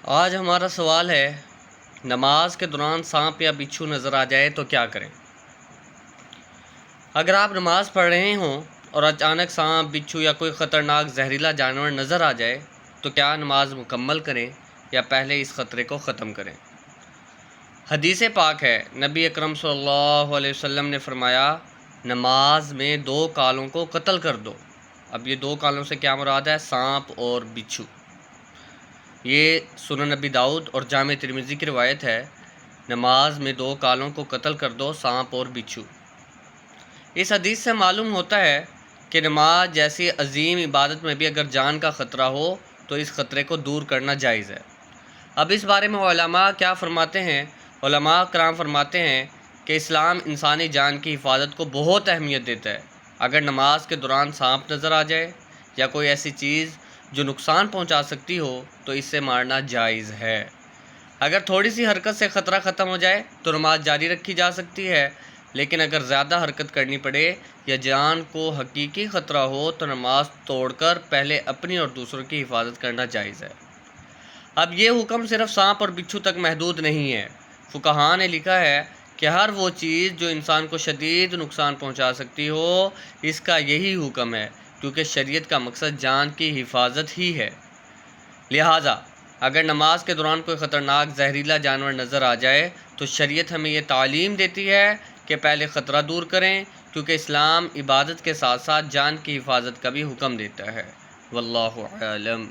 آج ہمارا سوال ہے، نماز کے دوران سانپ یا بچھو نظر آ جائے تو کیا کریں؟ اگر آپ نماز پڑھ رہے ہوں اور اچانک سانپ، بچھو یا کوئی خطرناک زہریلا جانور نظر آ جائے تو کیا نماز مکمل کریں یا پہلے اس خطرے کو ختم کریں؟ حدیث پاک ہے، نبی اکرم صلی اللہ علیہ وسلم نے فرمایا، نماز میں 2 کالوں کو قتل کر دو۔ اب یہ 2 کالوں سے کیا مراد ہے؟ سانپ اور بچھو۔ یہ سنن نبی داؤد اور جامع ترمذی کی روایت ہے، نماز میں 2 کالوں کو قتل کر دو، سانپ اور بچھو۔ اس حدیث سے معلوم ہوتا ہے کہ نماز جیسی عظیم عبادت میں بھی اگر جان کا خطرہ ہو تو اس خطرے کو دور کرنا جائز ہے۔ اب اس بارے میں علماء کیا فرماتے ہیں؟ علماء کرام فرماتے ہیں کہ اسلام انسانی جان کی حفاظت کو بہت اہمیت دیتا ہے۔ اگر نماز کے دوران سانپ نظر آ جائے یا کوئی ایسی چیز جو نقصان پہنچا سکتی ہو تو اس سے مارنا جائز ہے۔ اگر تھوڑی سی حرکت سے خطرہ ختم ہو جائے تو نماز جاری رکھی جا سکتی ہے، لیکن اگر زیادہ حرکت کرنی پڑے یا جان کو حقیقی خطرہ ہو تو نماز توڑ کر پہلے اپنی اور دوسروں کی حفاظت کرنا جائز ہے۔ اب یہ حکم صرف سانپ اور بچھو تک محدود نہیں ہے۔ فقہاء نے لکھا ہے کہ ہر وہ چیز جو انسان کو شدید نقصان پہنچا سکتی ہو، اس کا یہی حکم ہے، کیونکہ شریعت کا مقصد جان کی حفاظت ہی ہے۔ لہٰذا اگر نماز کے دوران کوئی خطرناک زہریلا جانور نظر آ جائے تو شریعت ہمیں یہ تعلیم دیتی ہے کہ پہلے خطرہ دور کریں، کیونکہ اسلام عبادت کے ساتھ ساتھ جان کی حفاظت کا بھی حکم دیتا ہے۔ واللہ اعلم۔